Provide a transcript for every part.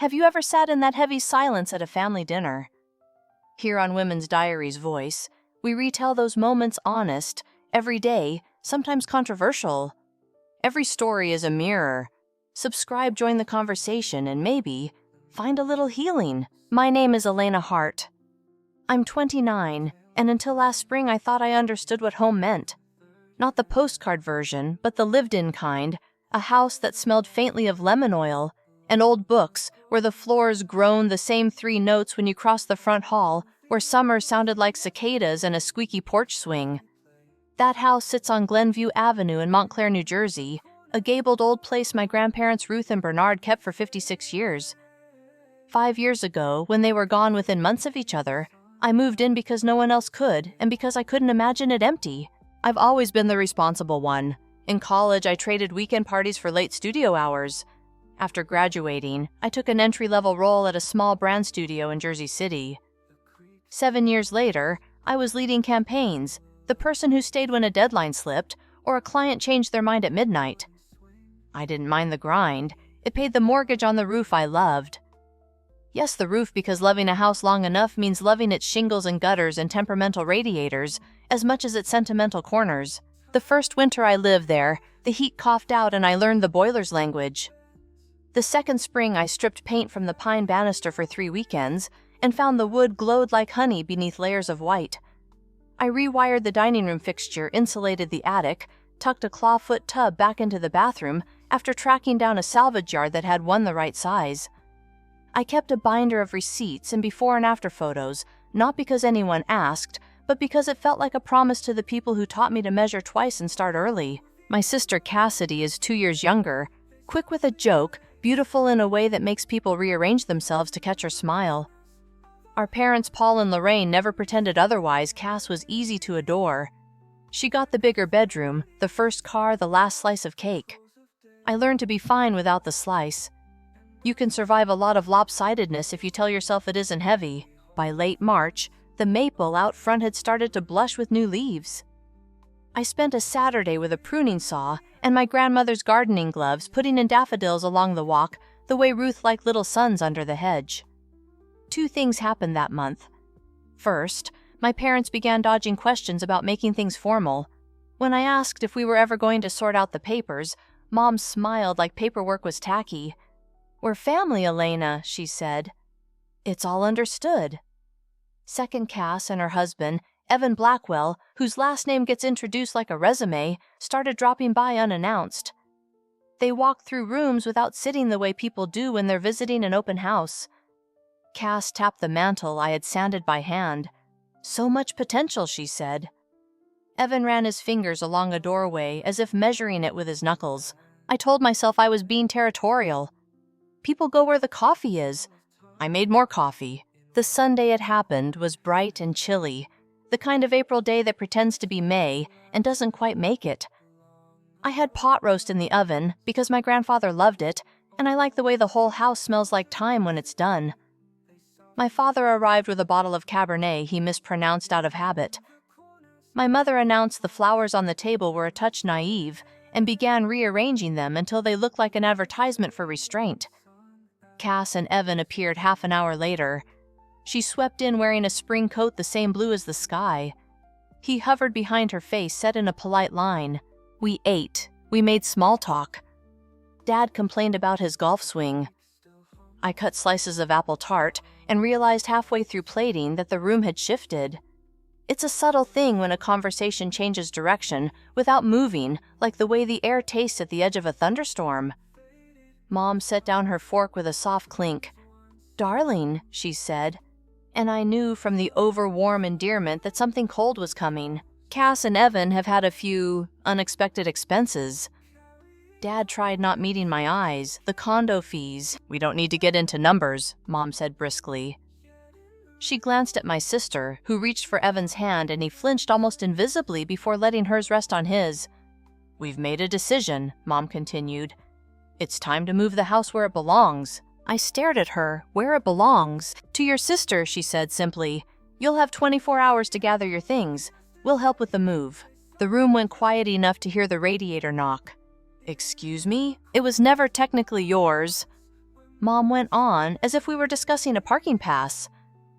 Have you ever sat in that heavy silence at a family dinner? Here on Women's Diaries Voice, we retell those moments honest, everyday, sometimes controversial. Every story is a mirror. Subscribe, join the conversation, and maybe find a little healing. My name is Elena Hart. I'm 29, and until last spring I thought I understood what home meant. Not the postcard version, but the lived-in kind, a house that smelled faintly of lemon oil, and old books where the floors groaned the same 3 notes when you crossed the front hall, where summer sounded like cicadas and a squeaky porch swing. That house sits on Glenview Avenue in Montclair, New Jersey, a gabled old place my grandparents Ruth and Bernard kept for 56 years. 5 years ago, when they were gone within months of each other, I moved in because no one else could, and because I couldn't imagine it empty. I've always been the responsible one. In college, I traded weekend parties for late studio hours. After graduating, I took an entry-level role at a small brand studio in Jersey City. 7 years later, I was leading campaigns, the person who stayed when a deadline slipped, or a client changed their mind at midnight. I didn't mind the grind. It paid the mortgage on the roof I loved. Yes, the roof, because loving a house long enough means loving its shingles and gutters and temperamental radiators as much as its sentimental corners. The first winter I lived there, the heat coughed out and I learned the boiler's language. The second spring, I stripped paint from the pine banister for 3 weekends and found the wood glowed like honey beneath layers of white. I rewired the dining room fixture, insulated the attic, tucked a clawfoot tub back into the bathroom after tracking down a salvage yard that had one the right size. I kept a binder of receipts and before and after photos, not because anyone asked, but because it felt like a promise to the people who taught me to measure twice and start early. My sister Cassidy is 2 years younger, quick with a joke, beautiful in a way that makes people rearrange themselves to catch her smile. Our parents, Paul and Lorraine, never pretended otherwise. Cass was easy to adore. She got the bigger bedroom, the first car, the last slice of cake. I learned to be fine without the slice. You can survive a lot of lopsidedness if you tell yourself it isn't heavy. By late March, the maple out front had started to blush with new leaves. I spent a Saturday with a pruning saw and my grandmother's gardening gloves putting in daffodils along the walk the way Ruth liked little suns under the hedge. 2 things happened that month. First, my parents began dodging questions about making things formal. When I asked if we were ever going to sort out the papers, Mom smiled like paperwork was tacky. "We're family, Elena," she said. "It's all understood." Second, Cass and her husband, Evan Blackwell, whose last name gets introduced like a resume, started dropping by unannounced. They walked through rooms without sitting the way people do when they're visiting an open house. Cass tapped the mantel I had sanded by hand. "So much potential," she said. Evan ran his fingers along a doorway as if measuring it with his knuckles. I told myself I was being territorial. People go where the coffee is. I made more coffee. The Sunday it happened was bright and chilly, the kind of April day that pretends to be May and doesn't quite make it. I had pot roast in the oven because my grandfather loved it, and I like the way the whole house smells like thyme when it's done. My father arrived with a bottle of Cabernet he mispronounced out of habit. My mother announced the flowers on the table were a touch naive and began rearranging them until they looked like an advertisement for restraint. Cass and Evan appeared half an hour later. She swept in wearing a spring coat the same blue as the sky. He hovered behind her face, said in a polite line. We ate. We made small talk. Dad complained about his golf swing. I cut slices of apple tart and realized halfway through plating that the room had shifted. It's a subtle thing when a conversation changes direction without moving, like the way the air tastes at the edge of a thunderstorm. Mom set down her fork with a soft clink. "Darling," she said, and I knew from the over-warm endearment that something cold was coming. Cass and Evan have had a few unexpected expenses. Dad tried not meeting my eyes. The condo fees. "We don't need to get into numbers," Mom said briskly. She glanced at my sister, who reached for Evan's hand, and he flinched almost invisibly before letting hers rest on his. "We've made a decision," Mom continued. "It's time to move the house where it belongs." I stared at her. "Where it belongs?" "To your sister," she said simply. "You'll have 24 hours to gather your things. We'll help with the move." The room went quiet enough to hear the radiator knock. "Excuse me? It was never technically yours." Mom went on, as if we were discussing a parking pass.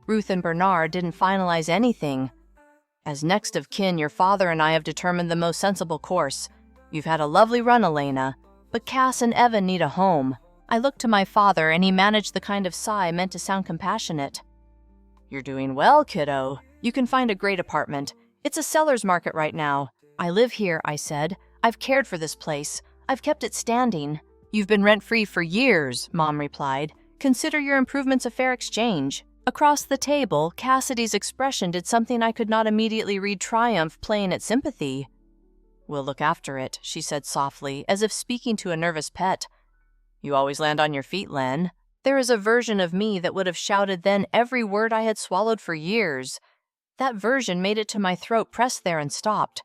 Ruth and Bernard didn't finalize anything. As next of kin, your father and I have determined the most sensible course. You've had a lovely run, Elena, but Cass and Evan need a home. I looked to my father, and he managed the kind of sigh meant to sound compassionate. You're doing well, kiddo. You can find a great apartment. It's a seller's market right now. I live here, I said. I've cared for this place. I've kept it standing. You've been rent-free for years, Mom replied. Consider your improvements a fair exchange. Across the table, Cassidy's expression did something I could not immediately read triumph playing at sympathy. We'll look after it, she said softly, as if speaking to a nervous pet. You always land on your feet, Len. There is a version of me that would have shouted then every word I had swallowed for years. That version made it to my throat, pressed there, and stopped.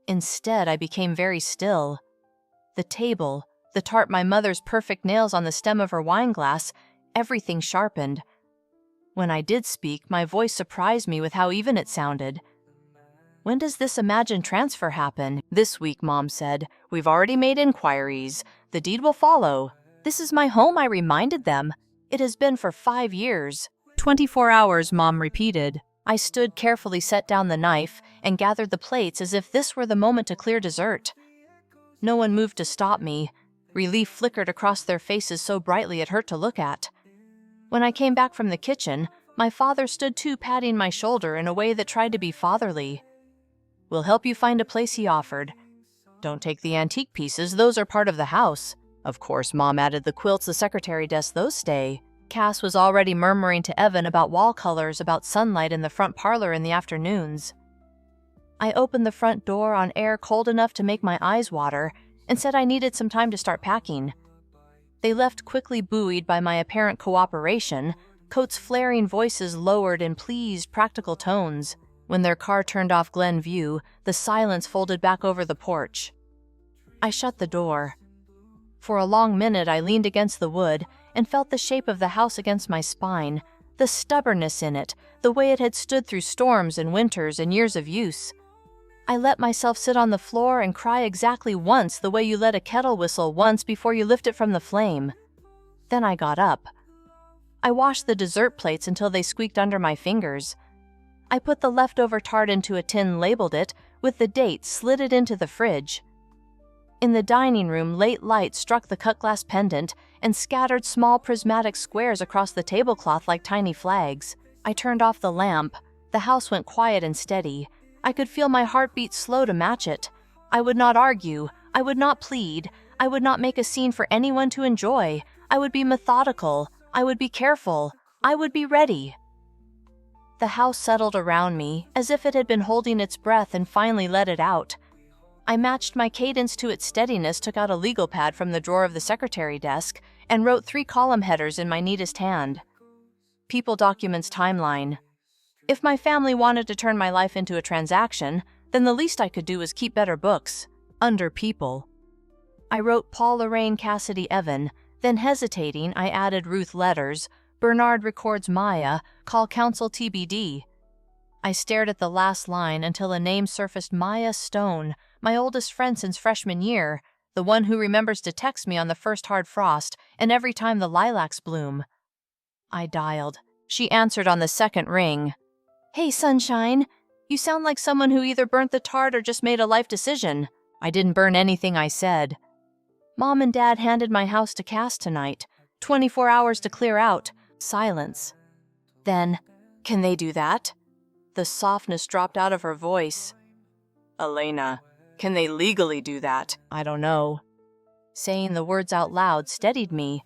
Instead, I became very still. The table, the tart my mother's perfect nails on the stem of her wine glass, everything sharpened. When I did speak, my voice surprised me with how even it sounded. When does this imagined transfer happen? This week, Mom said. We've already made inquiries. The deed will follow. This is my home, I reminded them. It has been for 5 years. 24 hours, Mom repeated. I stood, carefully set down the knife, and gathered the plates as if this were the moment to clear dessert. No one moved to stop me. Relief flickered across their faces so brightly it hurt to look at. When I came back from the kitchen, my father stood too, patting my shoulder in a way that tried to be fatherly. We'll help you find a place, he offered. Don't take the antique pieces, those are part of the house. Of course, Mom added the quilts, the secretary desk, those stay. Cass was already murmuring to Evan about wall colors, about sunlight in the front parlor in the afternoons. I opened the front door on air cold enough to make my eyes water and said I needed some time to start packing. They left quickly, buoyed by my apparent cooperation, Coates' flaring voices lowered in pleased, practical tones. When their car turned off Glenview, the silence folded back over the porch. I shut the door. For a long minute, I leaned against the wood and felt the shape of the house against my spine, the stubbornness in it, the way it had stood through storms and winters and years of use. I let myself sit on the floor and cry exactly once, the way you let a kettle whistle once before you lift it from the flame. Then I got up. I washed the dessert plates until they squeaked under my fingers. I put the leftover tart into a tin, labeled it with the date, slid it into the fridge. In the dining room, late light struck the cut-glass pendant and scattered small prismatic squares across the tablecloth like tiny flags. I turned off the lamp. The house went quiet and steady. I could feel my heartbeat slow to match it. I would not argue. I would not plead. I would not make a scene for anyone to enjoy. I would be methodical. I would be careful. I would be ready. The house settled around me, as if it had been holding its breath and finally let it out. I matched my cadence to its steadiness, took out a legal pad from the drawer of the secretary desk, and wrote 3 column headers in my neatest hand. People Documents Timeline. If my family wanted to turn my life into a transaction, then the least I could do was keep better books. Under People. I wrote Paul, Lorraine, Cassidy, Evan, then hesitating, I added Ruth letters, Bernard records Maya, call counsel TBD. I stared at the last line until a name surfaced, Maya Stone, my oldest friend since freshman year, the one who remembers to text me on the first hard frost and every time the lilacs bloom. I dialed. She answered on the second ring. Hey, sunshine. You sound like someone who either burnt the tart or just made a life decision. I didn't burn anything, I said. Mom and Dad handed my house to Cass tonight. 24 hours to clear out. Silence. Then, can they do that? The softness dropped out of her voice. Elena, can they legally do that? I don't know. Saying the words out loud steadied me.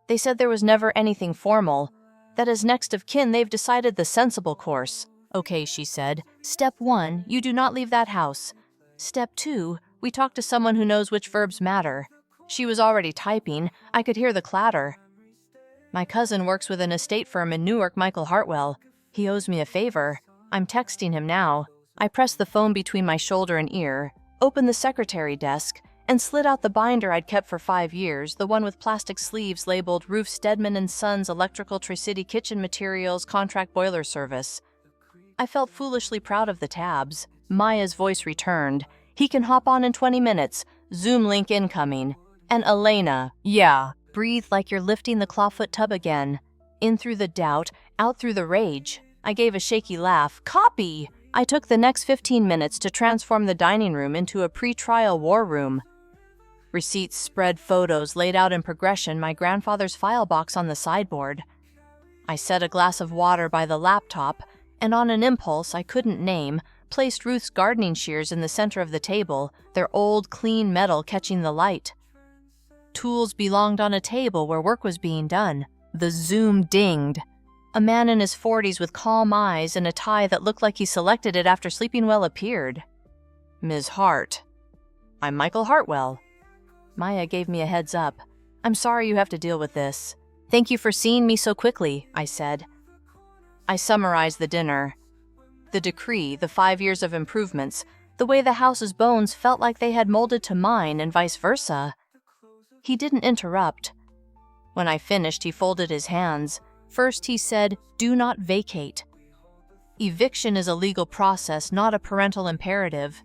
They said there was never anything formal, that as next of kin they've decided the sensible course. Okay, she said. Step 1, you do not leave that house. Step 2, we talk to someone who knows which verbs matter. She was already typing. I could hear the clatter. My cousin works with an estate firm in Newark, Michael Hartwell. He owes me a favor. I'm texting him now. I pressed the phone between my shoulder and ear, opened the secretary desk, and slid out the binder I'd kept for 5 years, the one with plastic sleeves labeled Ruth Stedman and Sons Electrical Tri-City Kitchen Materials Contract Boiler Service. I felt foolishly proud of the tabs. Maya's voice returned. He can hop on in 20 minutes. Zoom link incoming. And Elena, yeah, breathe like you're lifting the clawfoot tub again. In through the doubt, out through the rage. I gave a shaky laugh. Copy! I took the next 15 minutes to transform the dining room into a pre-trial war room. Receipts, spread photos laid out in progression, my grandfather's file box on the sideboard. I set a glass of water by the laptop, and on an impulse I couldn't name, placed Ruth's gardening shears in the center of the table, their old, clean metal catching the light. Tools belonged on a table where work was being done. The Zoom dinged. A man in his 40s with calm eyes and a tie that looked like he selected it after sleeping well appeared. Ms. Hart. I'm Michael Hartwell. Maya gave me a heads up. I'm sorry you have to deal with this. Thank you for seeing me so quickly, I said. I summarized the dinner. The decree, the 5 years of improvements, the way the house's bones felt like they had molded to mine and vice versa. He didn't interrupt. When I finished, he folded his hands. First, he said, "Do not vacate." Eviction is a legal process, not a parental imperative.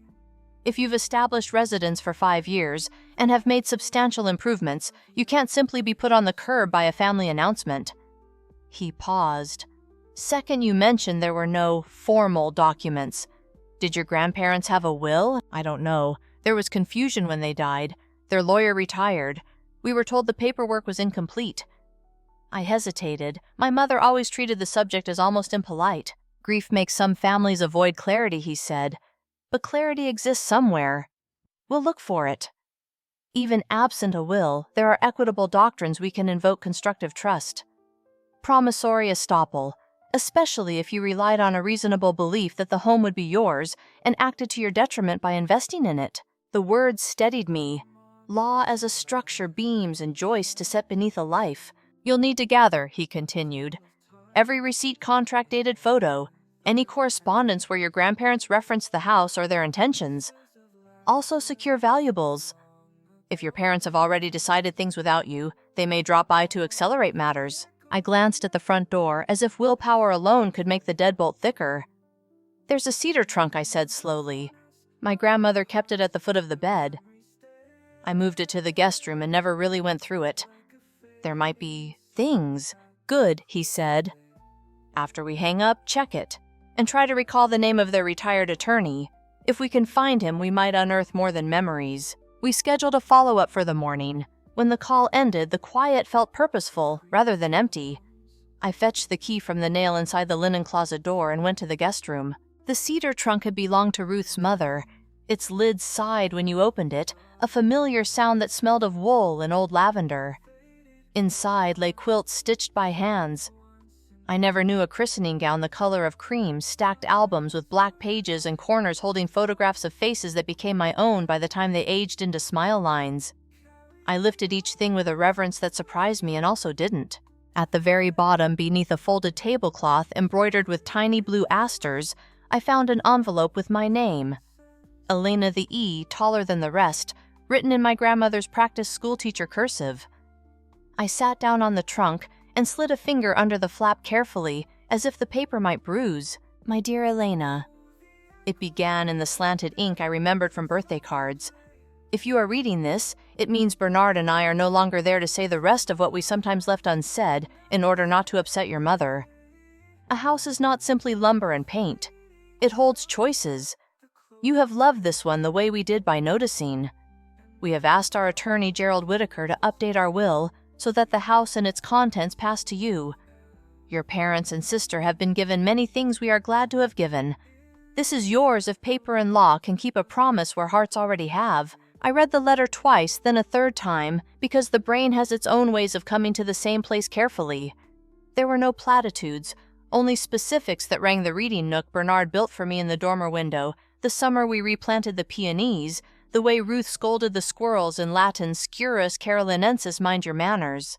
If you've established residence for 5 years and have made substantial improvements, you can't simply be put on the curb by a family announcement. He paused. Second, you mentioned there were no formal documents. Did your grandparents have a will? I don't know. There was confusion when they died. Their lawyer retired. We were told the paperwork was incomplete. I hesitated. My mother always treated the subject as almost impolite. Grief makes some families avoid clarity, he said. But clarity exists somewhere. We'll look for it. Even absent a will, there are equitable doctrines we can invoke constructive trust. Promissory estoppel, especially if you relied on a reasonable belief that the home would be yours and acted to your detriment by investing in it. The words steadied me. Law as a structure, beams and joists to set beneath a life. You'll need to gather, he continued. Every receipt, contract dated photo, any correspondence where your grandparents referenced the house or their intentions. Also secure valuables. If your parents have already decided things without you, they may drop by to accelerate matters. I glanced at the front door as if willpower alone could make the deadbolt thicker. There's a cedar trunk, I said slowly. My grandmother kept it at the foot of the bed. I moved it to the guest room and never really went through it. There might be things. Good, he said. After we hang up, check it. And try to recall the name of their retired attorney. If we can find him, we might unearth more than memories. We scheduled a follow-up for the morning. When the call ended, the quiet felt purposeful rather than empty. I fetched the key from the nail inside the linen closet door and went to the guest room. The cedar trunk had belonged to Ruth's mother. Its lid sighed when you opened it, a familiar sound that smelled of wool and old lavender. Inside lay quilts stitched by hands. I never knew a christening gown the color of cream, stacked albums with black pages and corners holding photographs of faces that became my own by the time they aged into smile lines. I lifted each thing with a reverence that surprised me and also didn't. At the very bottom, beneath a folded tablecloth embroidered with tiny blue asters, I found an envelope with my name. Elena the E, taller than the rest, written in my grandmother's practice schoolteacher cursive. I sat down on the trunk and slid a finger under the flap carefully, as if the paper might bruise. My dear Elena. It began in the slanted ink I remembered from birthday cards. If you are reading this, it means Bernard and I are no longer there to say the rest of what we sometimes left unsaid in order not to upset your mother. A house is not simply lumber and paint. It holds choices. You have loved this one the way we did by noticing. We have asked our attorney, Gerald Whitaker, to update our will so that the house and its contents pass to you. Your parents and sister have been given many things we are glad to have given. This is yours if paper and law can keep a promise where hearts already have. I read the letter twice, then a third time, because the brain has its own ways of coming to the same place carefully. There were no platitudes, only specifics that rang the reading nook Bernard built for me in the dormer window, the summer we replanted the peonies, the way Ruth scolded the squirrels in Latin Scurus Carolinensis, mind your manners.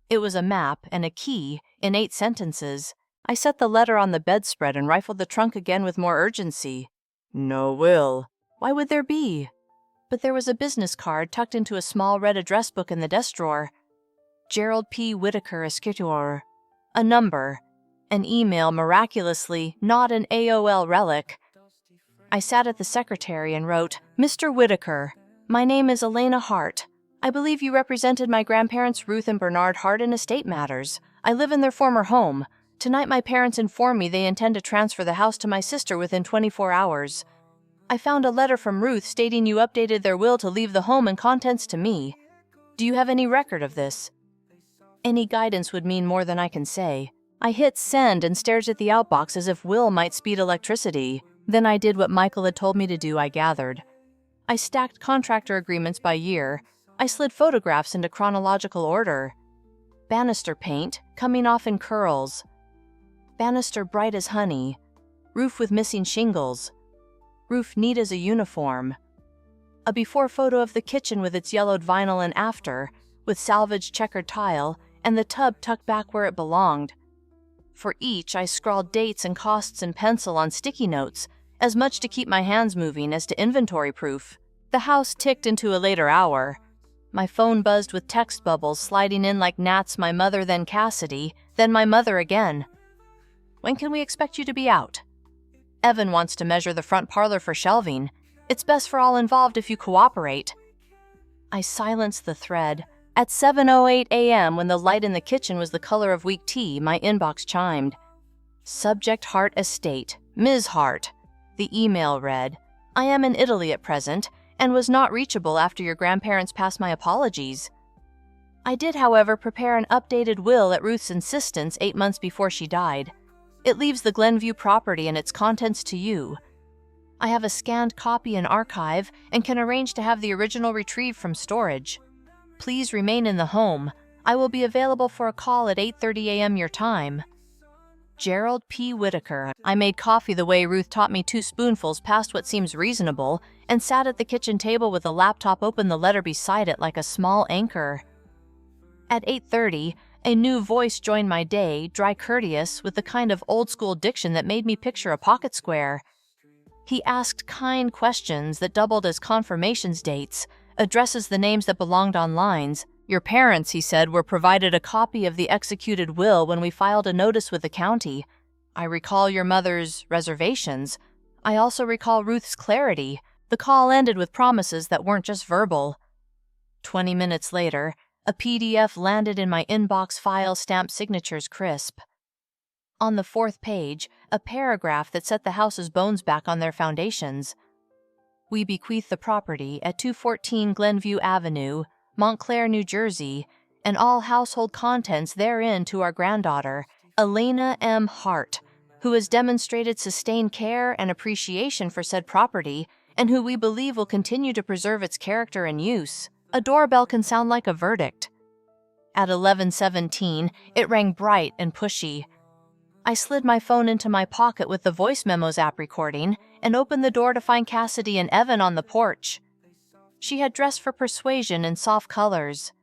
It was a map and a key in 8 sentences. I set the letter on the bedspread and rifled the trunk again with more urgency. No will. Why would there be? But there was a business card tucked into a small red address book in the desk drawer. Gerald P. Whitaker, Escritor. A number. An email, miraculously not an AOL relic. I sat at the secretary and wrote, Mr. Whitaker, my name is Elena Hart. I believe you represented my grandparents Ruth and Bernard Hart in estate matters. I live in their former home. Tonight my parents inform me they intend to transfer the house to my sister within 24 hours. I found a letter from Ruth stating you updated their will to leave the home and contents to me. Do you have any record of this? Any guidance would mean more than I can say. I hit send and stared at the outbox as if will might speed electricity. Then I did what Michael had told me to do, I gathered. I stacked contractor agreements by year. I slid photographs into chronological order. Banister paint, coming off in curls. Banister bright as honey. Roof with missing shingles. Roof neat as a uniform. A before photo of the kitchen with its yellowed vinyl and after, with salvaged checkered tile, and the tub tucked back where it belonged. For each, I scrawled dates and costs in pencil on sticky notes, as much to keep my hands moving as to inventory proof. The house ticked into a later hour. My phone buzzed with text bubbles sliding in like gnats, my mother, then Cassidy, then my mother again. When can we expect you to be out? Evan wants to measure the front parlor for shelving. It's best for all involved if you cooperate. I silenced the thread. At 7:08 a.m., when the light in the kitchen was the color of weak tea, my inbox chimed. Subject Hart Estate, Ms. Hart. The email read, I am in Italy at present, and was not reachable after your grandparents passed my apologies. I did, however, prepare an updated will at Ruth's insistence 8 months before she died. It leaves the Glenview property and its contents to you. I have a scanned copy in archive and can arrange to have the original retrieved from storage. Please remain in the home. I will be available for a call at 8:30 a.m. your time. Gerald P. Whitaker. I made coffee the way Ruth taught me, 2 spoonfuls past what seems reasonable, and sat at the kitchen table with the laptop open, the letter beside it like a small anchor. At 8:30, a new voice joined my day, dry courteous, with the kind of old-school diction that made me picture a pocket square. He asked kind questions that doubled as confirmations dates, addresses the names that belonged on lines. Your parents, he said, were provided a copy of the executed will when we filed a notice with the county. I recall your mother's reservations. I also recall Ruth's clarity. The call ended with promises that weren't just verbal. 20 minutes later, a PDF landed in my inbox file, stamped signatures crisp. On the 4th page, a paragraph that set the house's bones back on their foundations. We bequeath the property at 214 Glenview Avenue, Montclair, New Jersey, and all household contents therein to our granddaughter, Elena M. Hart, who has demonstrated sustained care and appreciation for said property, and who we believe will continue to preserve its character and use. A doorbell can sound like a verdict. At 11:17, it rang bright and pushy. I slid my phone into my pocket with the voice memos app recording and opened the door to find Cassidy and Evan on the porch. She had dressed for persuasion in soft colors.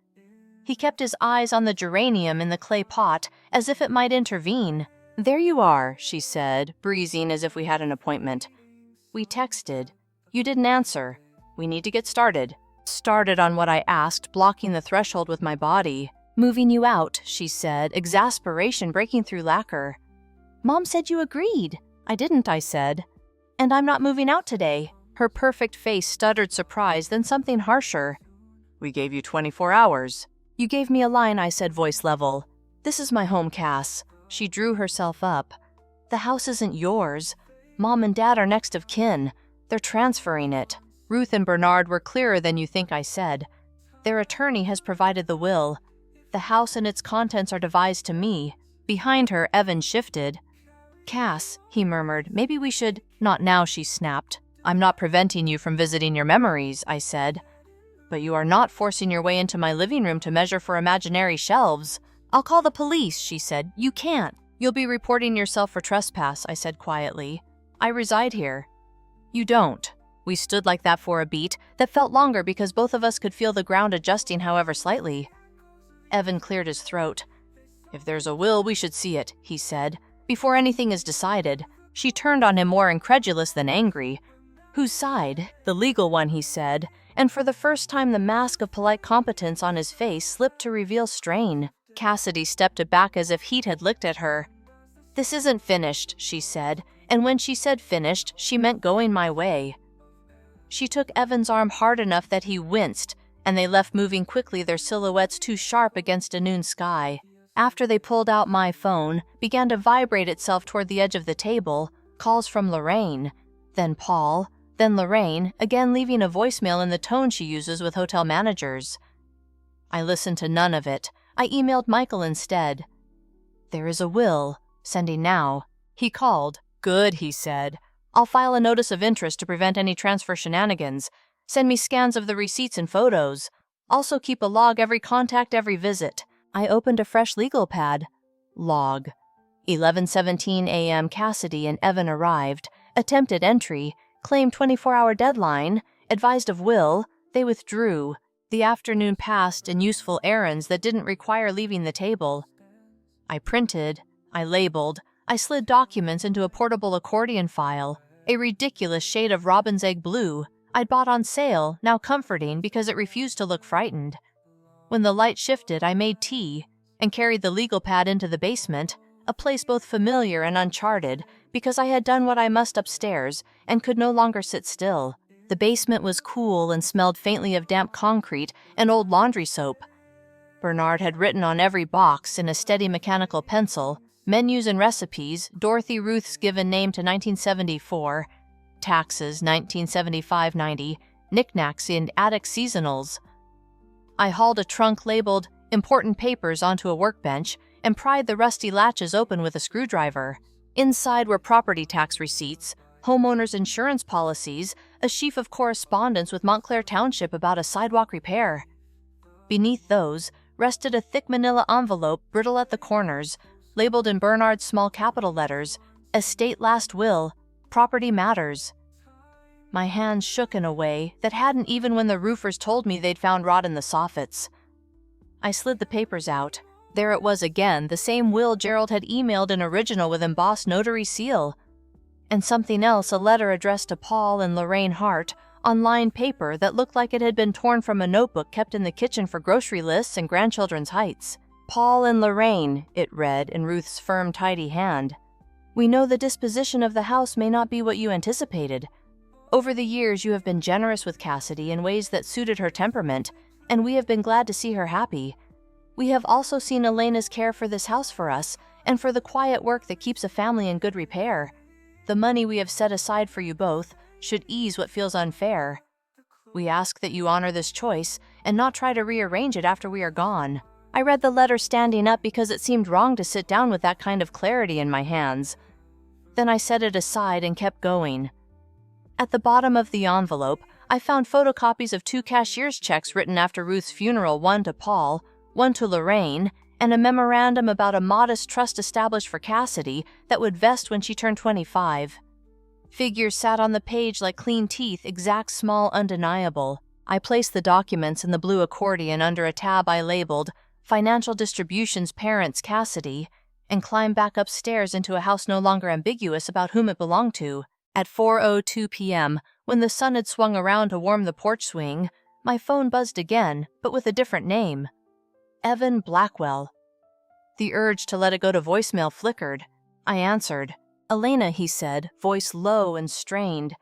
He kept his eyes on the geranium in the clay pot as if it might intervene. There you are, she said, breezing as if we had an appointment. We texted. You didn't answer. We need to get started. Started on what I asked, blocking the threshold with my body. Moving you out, she said, exasperation breaking through lacquer. Mom said you agreed. I didn't, I said. And I'm not moving out today. Her perfect face stuttered surprise, then something harsher. We gave you 24 hours. You gave me a line, I said, voice level. This is my home, Cass. She drew herself up. The house isn't yours. Mom and Dad are next of kin. They're transferring it. Ruth and Bernard were clearer than you think, I said. Their attorney has provided the will. The house and its contents are devised to me. Behind her, Evan shifted. Cass, he murmured, maybe we should— Not now, she snapped. I'm not preventing you from visiting your memories, I said. But you are not forcing your way into my living room to measure for imaginary shelves. I'll call the police, she said. You can't. You'll be reporting yourself for trespass, I said quietly. I reside here. You don't. We stood like that for a beat that felt longer because both of us could feel the ground adjusting, however slightly. Evan cleared his throat. If there's a will, we should see it, he said. Before anything is decided. She turned on him more incredulous than angry. Whose side? The legal one, he said, and for the first time the mask of polite competence on his face slipped to reveal strain. Cassidy stepped back as if heat had licked at her. This isn't finished, she said, and when she said finished, she meant going my way. She took Evan's arm hard enough that he winced, and they left moving quickly, their silhouettes too sharp against a noon sky. After they pulled out, my phone began to vibrate itself toward the edge of the table, calls from Lorraine, then Paul, then Lorraine, again leaving a voicemail in the tone she uses with hotel managers. I listened to none of it. I emailed Michael instead. "There is a will. Sending now." He called. "Good," he said. "I'll file a notice of interest to prevent any transfer shenanigans. Send me scans of the receipts and photos. Also keep a log every contact, every visit." I opened a fresh legal pad. Log. 11:17 a.m. Cassidy and Evan arrived. Attempted entry. Claimed 24-hour deadline. Advised of will. They withdrew. The afternoon passed in useful errands that didn't require leaving the table. I printed. I labeled. I slid documents into a portable accordion file. A ridiculous shade of robin's egg blue. I'd bought on sale, now comforting because it refused to look frightened. When the light shifted, I made tea and carried the legal pad into the basement, a place both familiar and uncharted because I had done what I must upstairs and could no longer sit still. The basement was cool and smelled faintly of damp concrete and old laundry soap. Bernard had written on every box in a steady mechanical pencil, menus and recipes, Dorothy Ruth's given name to 1974, taxes 1975-90, knickknacks and attic seasonals. I hauled a trunk labeled "Important Papers" onto a workbench and pried the rusty latches open with a screwdriver. Inside were property tax receipts, homeowners' insurance policies, a sheaf of correspondence with Montclair Township about a sidewalk repair. Beneath those rested a thick manila envelope, brittle at the corners, labeled in Bernard's small capital letters, "Estate Last Will, Property Matters." My hands shook in a way that hadn't even when the roofers told me they'd found rot in the soffits. I slid the papers out. There it was again, the same will Gerald had emailed in original with embossed notary seal. And something else, a letter addressed to Paul and Lorraine Hart, on lined paper that looked like it had been torn from a notebook kept in the kitchen for grocery lists and grandchildren's heights. "Paul and Lorraine," it read in Ruth's firm, tidy hand. "We know the disposition of the house may not be what you anticipated. Over the years, you have been generous with Cassidy in ways that suited her temperament, and we have been glad to see her happy. We have also seen Elena's care for this house for us, and for the quiet work that keeps a family in good repair. The money we have set aside for you both should ease what feels unfair. We ask that you honor this choice and not try to rearrange it after we are gone." I read the letter standing up because it seemed wrong to sit down with that kind of clarity in my hands. Then I set it aside and kept going. At the bottom of the envelope, I found photocopies of 2 cashier's checks written after Ruth's funeral, one to Paul, one to Lorraine, and a memorandum about a modest trust established for Cassidy that would vest when she turned 25. Figures sat on the page like clean teeth, exact, small, undeniable. I placed the documents in the blue accordion under a tab I labeled "Financial Distributions Parents Cassidy," and climbed back upstairs into a house no longer ambiguous about whom it belonged to. At 4:02 p.m., when the sun had swung around to warm the porch swing, my phone buzzed again, but with a different name. Evan Blackwell. The urge to let it go to voicemail flickered. I answered. "Elena," he said, voice low and strained.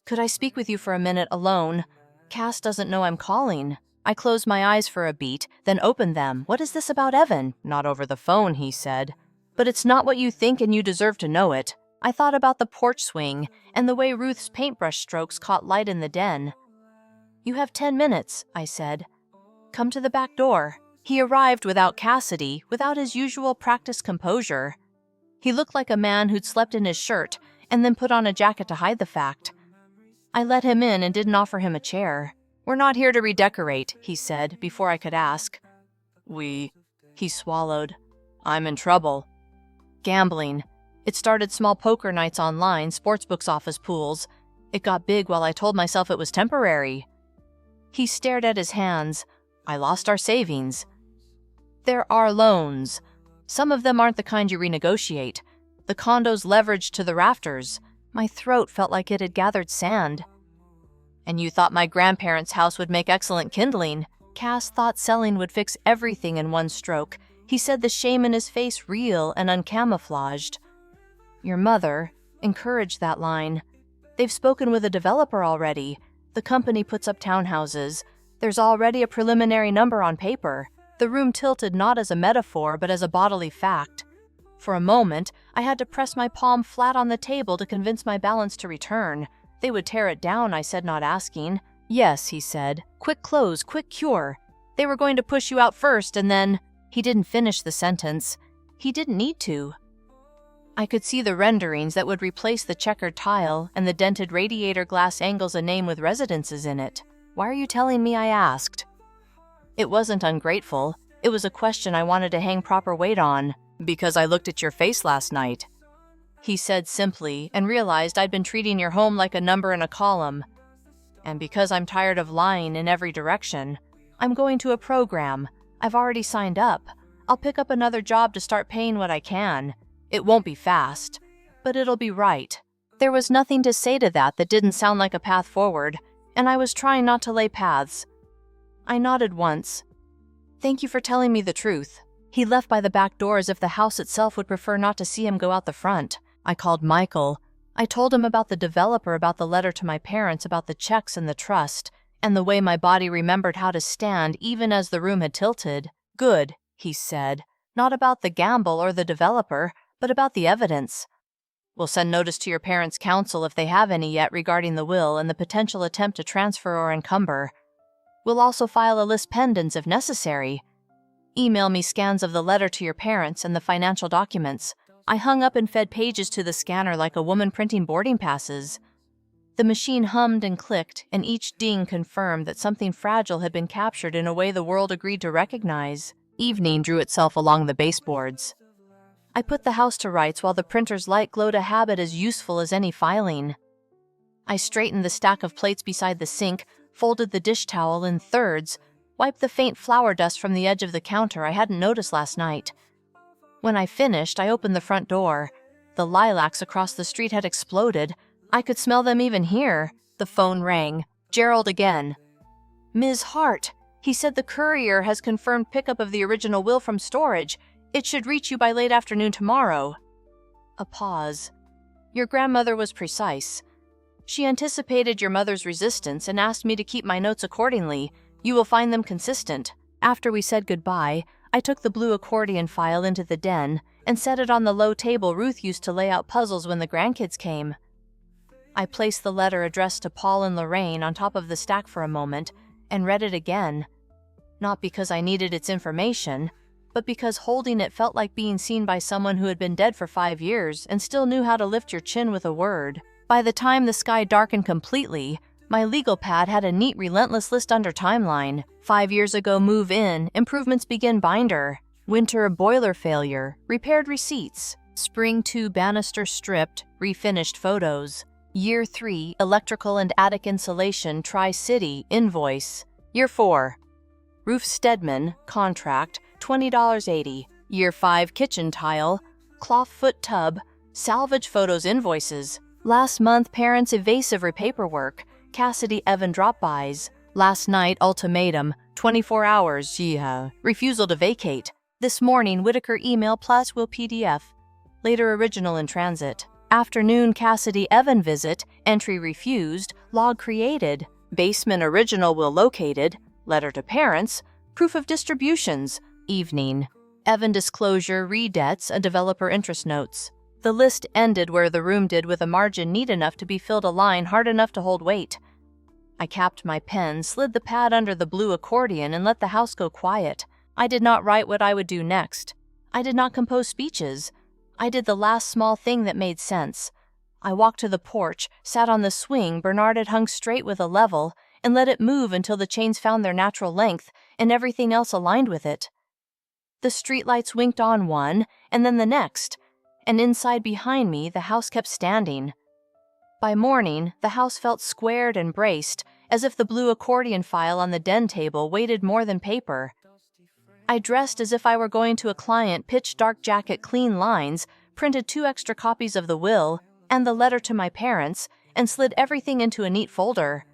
"Could I speak with you for a minute alone? Cass doesn't know I'm calling." I closed my eyes for a beat, then opened them. "What is this about Evan?" "Not over the phone," he said. "But it's not what you think and you deserve to know it." I thought about the porch swing and the way Ruth's paintbrush strokes caught light in the den. "You have 10 minutes, I said. "Come to the back door." He arrived without Cassidy, without his usual practiced composure. He looked like a man who'd slept in his shirt and then put on a jacket to hide the fact. I let him in and didn't offer him a chair. "We're not here to redecorate," he said before I could ask. He swallowed. "I'm in trouble." "Gambling. It started small poker nights online, sportsbooks, office pools. It got big while I told myself it was temporary." He stared at his hands. "I lost our savings." "There are loans. Some of them aren't the kind you renegotiate. The condo's leveraged to the rafters." My throat felt like it had gathered sand. "And you thought my grandparents' house would make excellent kindling." Cass thought selling would fix everything in one stroke. He said the shame in his face real and uncamouflaged. "Your mother encouraged that line. They've spoken with a developer already. The company puts up townhouses. There's already a preliminary number on paper. The room tilted not as a metaphor, but as a bodily fact. For a moment, I had to press my palm flat on the table to convince my balance to return. They would tear it down, I said, not asking. Yes, he said. Quick close, quick cure. They were going to push you out first, and then… He didn't finish the sentence. He didn't need to. I could see the renderings that would replace the checkered tile and the dented radiator glass angles a name with residences in it. Why are you telling me? I asked. It wasn't ungrateful. It was a question I wanted to hang proper weight on. Because I looked at your face last night, he said simply, and realized I'd been treating your home like a number in a column. And because I'm tired of lying in every direction, I'm going to a program. I've already signed up. I'll pick up another job to start paying what I can. It won't be fast, but it'll be right. There was nothing to say to that didn't sound like a path forward, and I was trying not to lay paths. I nodded once. Thank you for telling me the truth. He left by the back door as if the house itself would prefer not to see him go out the front. I called Michael. I told him about the developer, about the letter to my parents, about the checks and the trust, and the way my body remembered how to stand even as the room had tilted. Good, he said. Not about the gamble or the developer, but about the evidence. We'll send notice to your parents' counsel if they have any yet regarding the will and the potential attempt to transfer or encumber. We'll also file a lis pendens if necessary. Email me scans of the letter to your parents and the financial documents. I hung up and fed pages to the scanner like a woman printing boarding passes. The machine hummed and clicked, and each ding confirmed that something fragile had been captured in a way the world agreed to recognize. Evening drew itself along the baseboards. I put the house to rights while the printer's light glowed, a habit as useful as any filing. I straightened the stack of plates beside the sink, folded the dish towel in thirds, wiped the faint flour dust from the edge of the counter I hadn't noticed last night. When I finished, I opened the front door. The lilacs across the street had exploded. I could smell them even here. The phone rang. Gerald again. Ms. Hart, he said the courier has confirmed pickup of the original will from storage. It should reach you by late afternoon tomorrow. A pause. Your grandmother was precise. She anticipated your mother's resistance and asked me to keep my notes accordingly. You will find them consistent. After we said goodbye, I took the blue accordion file into the den and set it on the low table Ruth used to lay out puzzles when the grandkids came. I placed the letter addressed to Paul and Lorraine on top of the stack for a moment and read it again. Not because I needed its information, but because holding it felt like being seen by someone who had been dead for 5 years and still knew how to lift your chin with a word. By the time the sky darkened completely, my legal pad had a neat, relentless list under timeline. 5 years ago, move in, improvements begin binder. Winter, boiler failure, repaired receipts. Spring 2, banister stripped, refinished photos. Year 3, electrical and attic insulation, Tri-City, invoice. Year 4, roof Stedman, contract, $20.80. Year 5, kitchen tile, cloth foot tub, salvage photos, invoices. Last month, parents' evasive paperwork. Cassidy Evan drop-bys. Last night, ultimatum, 24 hours, refusal to vacate. This morning, Whitaker email plus will PDF. Later, original in transit. Afternoon, Cassidy Evan visit, entry refused, log created. Basement original will located, letter to parents, proof of distributions. Evening. Evan disclosure, redebts, and developer interest notes. The list ended where the room did, with a margin neat enough to be filled, a line hard enough to hold weight. I capped my pen, slid the pad under the blue accordion, and let the house go quiet. I did not write what I would do next. I did not compose speeches. I did the last small thing that made sense. I walked to the porch, sat on the swing Bernard had hung straight with a level, and let it move until the chains found their natural length and everything else aligned with it. The streetlights winked on one, and then the next, and inside behind me the house kept standing. By morning, the house felt squared and braced, as if the blue accordion file on the den table weighted more than paper. I dressed as if I were going to a client, pitch dark jacket, clean lines, printed 2 extra copies of the will and the letter to my parents, and slid everything into a neat folder.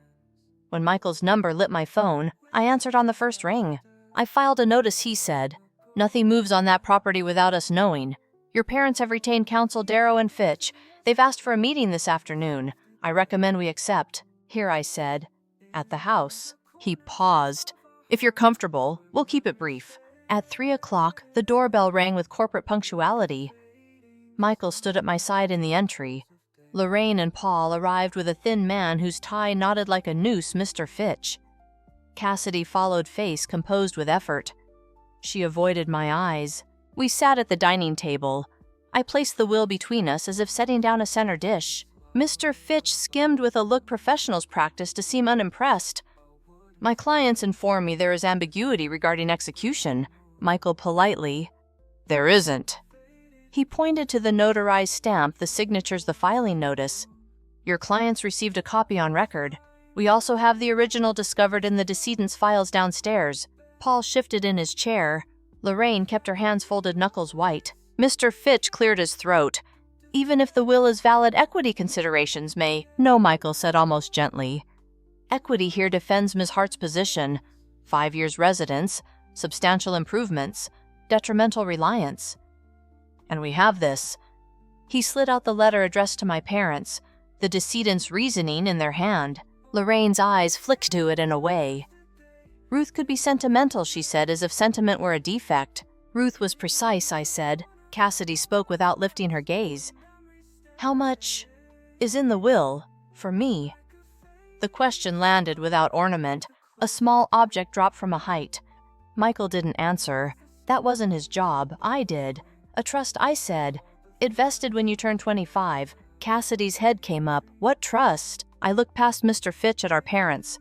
When Michael's number lit my phone, I answered on the first ring. I filed a notice, he said. Nothing moves on that property without us knowing. Your parents have retained counsel Darrow and Fitch. They've asked for a meeting this afternoon. I recommend we accept. Here, I said. At the house. He paused. If you're comfortable, we'll keep it brief. At 3 o'clock, the doorbell rang with corporate punctuality. Michael stood at my side in the entry. Lorraine and Paul arrived with a thin man whose tie knotted like a noose, Mr. Fitch. Cassidy followed, face composed with effort. She avoided my eyes. We sat at the dining table. I placed the will between us as if setting down a center dish. Mr. Fitch skimmed with a look professionals practice to seem unimpressed. My clients inform me there is ambiguity regarding execution. Michael politely. There isn't. He pointed to the notarized stamp, the signatures, the filing notice. Your clients received a copy on record. We also have the original discovered in the decedent's files downstairs. Paul shifted in his chair. Lorraine kept her hands folded, knuckles white. Mr. Fitch cleared his throat. Even if the will is valid, equity considerations may... No, Michael said almost gently. Equity here defends Ms. Hart's position. 5 years residence, substantial improvements, detrimental reliance. And we have this. He slid out the letter addressed to my parents, the decedent's reasoning in their hand. Lorraine's eyes flicked to it and away. Ruth could be sentimental, she said, as if sentiment were a defect. Ruth was precise, I said. Cassidy spoke without lifting her gaze. How much is in the will for me? The question landed without ornament. A small object dropped from a height. Michael didn't answer. That wasn't his job. I did. A trust, I said. It vested when you turned 25. Cassidy's head came up. What trust? I looked past Mr. Fitch at our parents.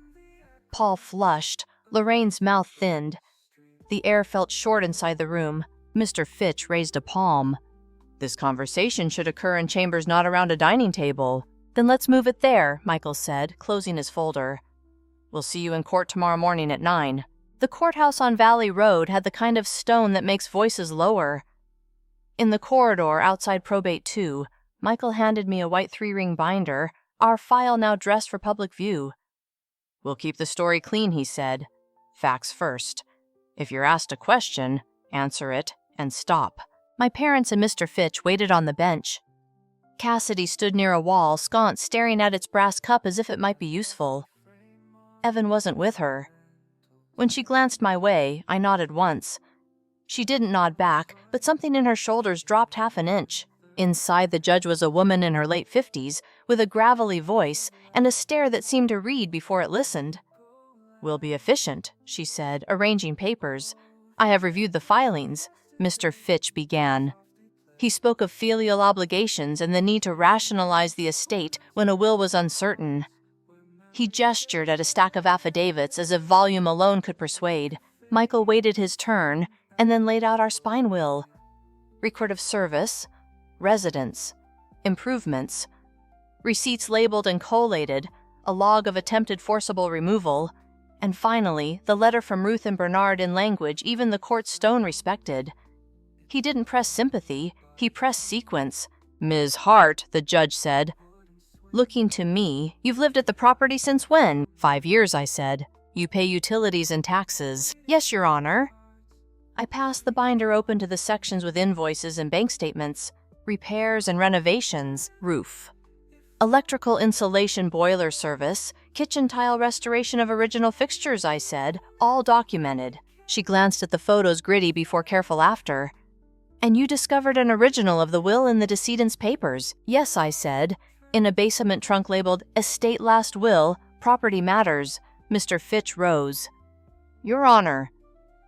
Paul flushed. Lorraine's mouth thinned. The air felt short inside the room. Mr. Fitch raised a palm. This conversation should occur in chambers not around a dining table. Then let's move it there, Michael said, closing his folder. We'll see you in court tomorrow morning at 9. The courthouse on Valley Road had the kind of stone that makes voices lower. In the corridor outside Probate 2, Michael handed me a white 3-ring binder, our file now dressed for public view. We'll keep the story clean, he said. Facts first. If you're asked a question, answer it and stop. My parents and Mr. Fitch waited on the bench. Cassidy stood near a wall, sconce, staring at its brass cup as if it might be useful. Evan wasn't with her. When she glanced my way, I nodded once. She didn't nod back, but something in her shoulders dropped half an inch. Inside, the judge was a woman in her late 50s, with a gravelly voice and a stare that seemed to read before it listened. We'll be efficient, she said, arranging papers. I have reviewed the filings, Mr. Fitch began. He spoke of filial obligations and the need to rationalize the estate when a will was uncertain. He gestured at a stack of affidavits as if volume alone could persuade. Michael waited his turn and then laid out our spine will. Record of service, residence, improvements, receipts labeled and collated, a log of attempted forcible removal, and finally, the letter from Ruth and Bernard in language even the court's stone respected. He didn't press sympathy, he pressed sequence. Ms. Hart, the judge said. Looking to me, you've lived at the property since when? 5 years, I said. You pay utilities and taxes. Yes, Your Honor. I passed the binder open to the sections with invoices and bank statements. Repairs and renovations, roof. Electrical insulation boiler service, kitchen tile restoration of original fixtures, I said, all documented. She glanced at the photos, gritty before careful after. And you discovered an original of the will in the decedent's papers. Yes, I said, in a basement trunk labeled Estate Last Will, Property Matters. Mr. Fitch rose. Your Honor,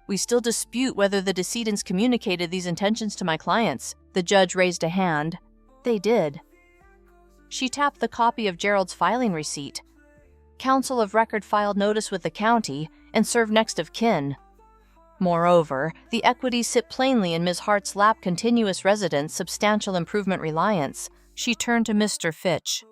we still dispute whether the decedents communicated these intentions to my clients. The judge raised a hand. They did. She tapped the copy of Gerald's filing receipt. Counsel of Record filed notice with the county and served next of kin. Moreover, the equities sit plainly in Ms. Hart's lap, continuous residence, substantial improvement reliance. She turned to Mr. Fitch.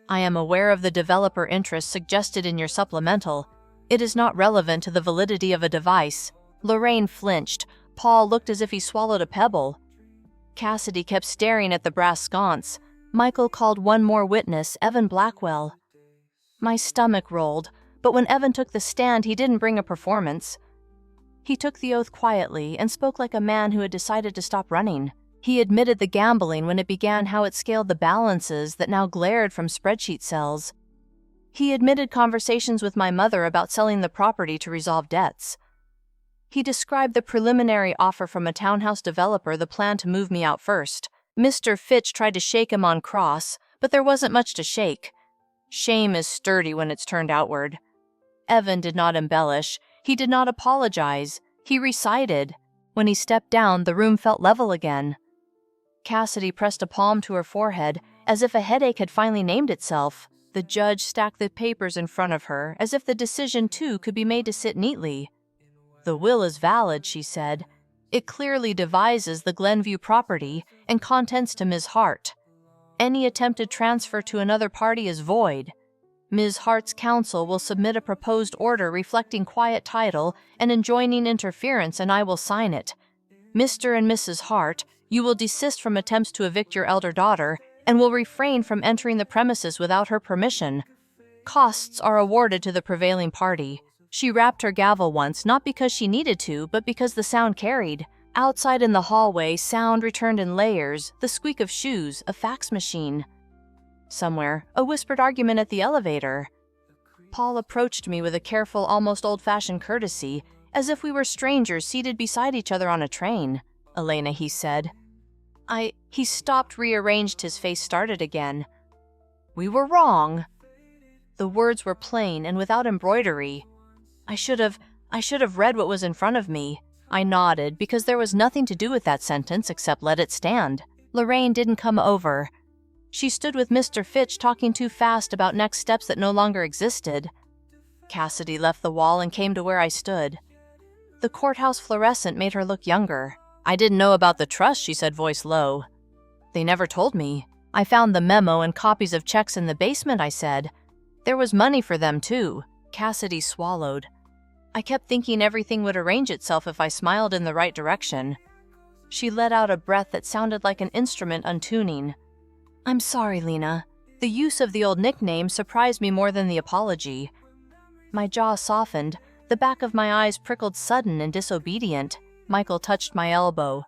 I am aware of the developer interest suggested in your supplemental. It is not relevant to the validity of a device. Lorraine flinched. Paul looked as if he swallowed a pebble. Cassidy kept staring at the brass sconce. Michael called one more witness, Evan Blackwell. My stomach rolled, but when Evan took the stand, he didn't bring a performance. He took the oath quietly and spoke like a man who had decided to stop running. He admitted the gambling when it began, how it scaled the balances that now glared from spreadsheet cells. He admitted conversations with my mother about selling the property to resolve debts. He described the preliminary offer from a townhouse developer, the plan to move me out first. Mr. Fitch tried to shake him on cross, but there wasn't much to shake. Shame is sturdy when it's turned outward. Evan did not embellish. He did not apologize. He recited. When he stepped down, the room felt level again. Cassidy pressed a palm to her forehead, as if a headache had finally named itself. The judge stacked the papers in front of her, as if the decision, too, could be made to sit neatly. "The will is valid," she said. "It clearly devises the Glenview property and contents to Ms. Hart. Any attempted transfer to another party is void. Ms. Hart's counsel will submit a proposed order reflecting quiet title and enjoining interference, and I will sign it. Mr. and Mrs. Hart, you will desist from attempts to evict your elder daughter and will refrain from entering the premises without her permission. Costs are awarded to the prevailing party." She rapped her gavel once, not because she needed to, but because the sound carried. Outside in the hallway, sound returned in layers, the squeak of shoes, a fax machine. Somewhere, a whispered argument at the elevator. Paul approached me with a careful, almost old-fashioned courtesy, as if we were strangers seated beside each other on a train. "Elena," he said. He stopped, rearranged, his face started again. "We were wrong." The words were plain and without embroidery. I should have read what was in front of me. I nodded, because there was nothing to do with that sentence except let it stand. Lorraine didn't come over. She stood with Mr. Fitch talking too fast about next steps that no longer existed. Cassidy left the wall and came to where I stood. The courthouse fluorescent made her look younger. "I didn't know about the trust," she said, voice low. "They never told me. I found the memo and copies of checks in the basement," I said. "There was money for them, too." Cassidy swallowed. I kept thinking everything would arrange itself if I smiled in the right direction. She let out a breath that sounded like an instrument untuning. "I'm sorry, Lena." The use of the old nickname surprised me more than the apology. My jaw softened. The back of my eyes prickled, sudden and disobedient. Michael touched my elbow.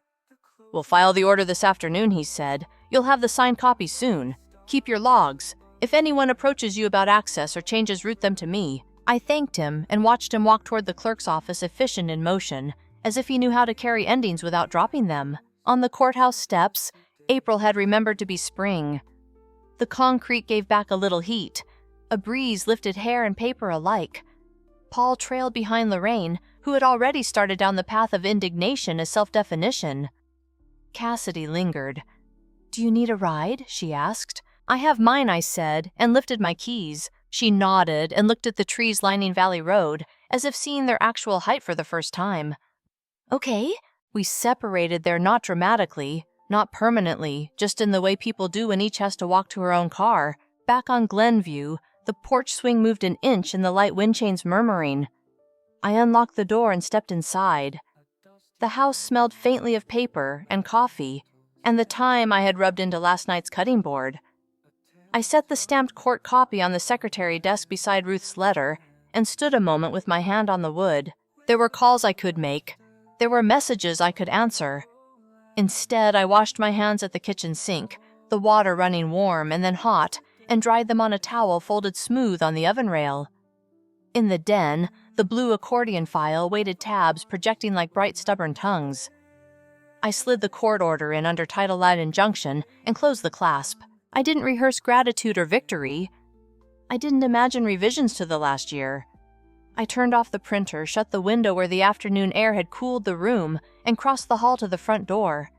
"We'll file the order this afternoon," he said. "You'll have the signed copy soon. Keep your logs. If anyone approaches you about access or changes, route them to me." I thanked him and watched him walk toward the clerk's office, efficient in motion, as if he knew how to carry endings without dropping them. On the courthouse steps, April had remembered to be spring. The concrete gave back a little heat. A breeze lifted hair and paper alike. Paul trailed behind Lorraine, who had already started down the path of indignation as self-definition. Cassidy lingered. "Do you need a ride?" she asked. "I have mine," I said, and lifted my keys. She nodded and looked at the trees lining Valley Road, as if seeing their actual height for the first time. "Okay." We separated there, not dramatically, not permanently, just in the way people do when each has to walk to her own car. Back on Glenview, the porch swing moved an inch in the light wind chains murmuring. I unlocked the door and stepped inside. The house smelled faintly of paper and coffee, and the thyme I had rubbed into last night's cutting board. I set the stamped court copy on the secretary desk beside Ruth's letter and stood a moment with my hand on the wood. There were calls I could make. There were messages I could answer. Instead, I washed my hands at the kitchen sink, the water running warm and then hot, and dried them on a towel folded smooth on the oven rail. In the den, the blue accordion file weighted tabs projecting like bright, stubborn tongues. I slid the court order in under Title IX injunction and closed the clasp. I didn't rehearse gratitude or victory. I didn't imagine revisions to the last year. I turned off the printer, shut the window where the afternoon air had cooled the room, and crossed the hall to the front door.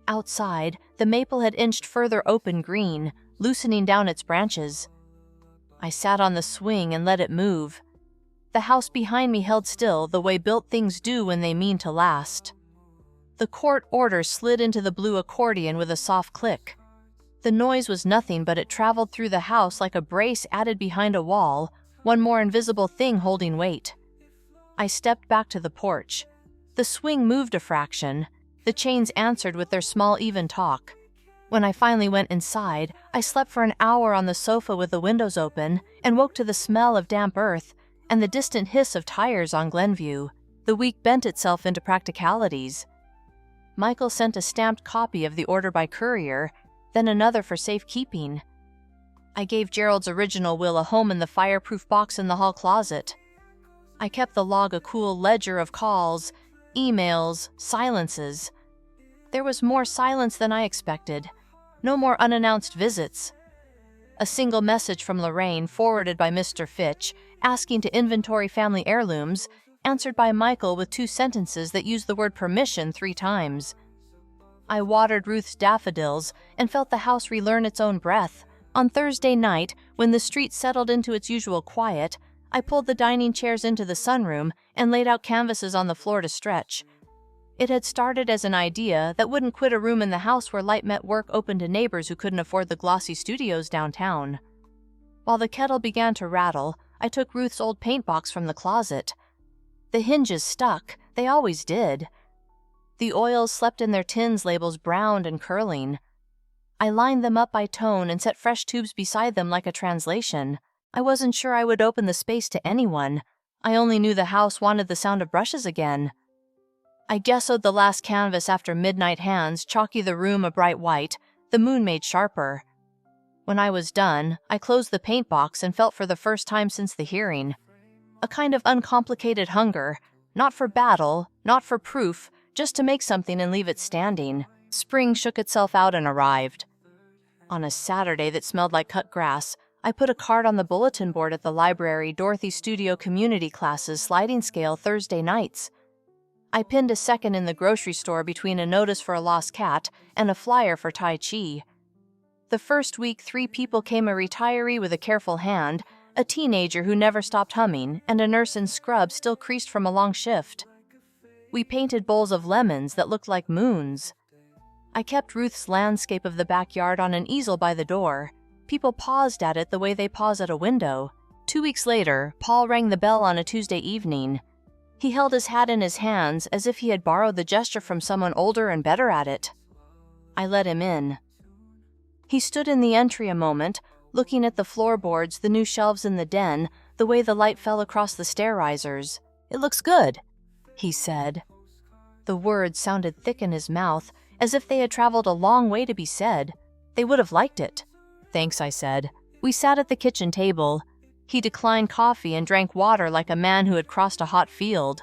Outside, the maple had inched further open green, loosening down its branches. I sat on the swing and let it move. The house behind me held still, the way built things do when they mean to last. The court order slid into the blue accordion with a soft click. The noise was nothing, but it traveled through the house like a brace added behind a wall, one more invisible thing holding weight. I stepped back to the porch. The swing moved a fraction. The chains answered with their small, even talk. When I finally went inside, I slept for an hour on the sofa with the windows open and woke to the smell of damp earth and the distant hiss of tires on Glenview. The week bent itself into practicalities. Michael sent a stamped copy of the order by courier, then another for safekeeping. I gave Gerald's original will a home in the fireproof box in the hall closet. I kept the log a cool ledger of calls, emails, silences. There was more silence than I expected. No more unannounced visits. A single message from Lorraine, forwarded by Mr. Fitch, asking to inventory family heirlooms, answered by Michael with 2 sentences that used the word permission 3 times. I watered Ruth's daffodils and felt the house relearn its own breath. On Thursday night, when the street settled into its usual quiet, I pulled the dining chairs into the sunroom and laid out canvases on the floor to stretch. It had started as an idea that wouldn't quit a room in the house where light met work open to neighbors who couldn't afford the glossy studios downtown. While the kettle began to rattle, I took Ruth's old paint box from the closet. The hinges stuck. They always did. The oils slept in their tins, labels browned and curling. I lined them up by tone and set fresh tubes beside them like a translation. I wasn't sure I would open the space to anyone. I only knew the house wanted the sound of brushes again. I gessoed the last canvas after midnight hands, chalky the room a bright white, the moon made sharper. When I was done, I closed the paint box and felt for the first time since the hearing. A kind of uncomplicated hunger, not for battle, not for proof, just to make something and leave it standing. Spring shook itself out and arrived. On a Saturday that smelled like cut grass, I put a card on the bulletin board at the library Dorothy Studio Community Classes sliding scale Thursday nights. I pinned a second in the grocery store between a notice for a lost cat and a flyer for Tai Chi. The first week, 3 people came: a retiree with a careful hand, a teenager who never stopped humming, and a nurse in scrubs still creased from a long shift. We painted bowls of lemons that looked like moons. I kept Ruth's landscape of the backyard on an easel by the door. People paused at it the way they pause at a window. 2 weeks later, Paul rang the bell on a Tuesday evening. He held his hat in his hands as if he had borrowed the gesture from someone older and better at it. I let him in. He stood in the entry a moment, looking at the floorboards, the new shelves in the den, the way the light fell across the stair risers. "It looks good," he said. The words sounded thick in his mouth, as if they had traveled a long way to be said. They would have liked it. "Thanks," I said. We sat at the kitchen table. He declined coffee and drank water like a man who had crossed a hot field.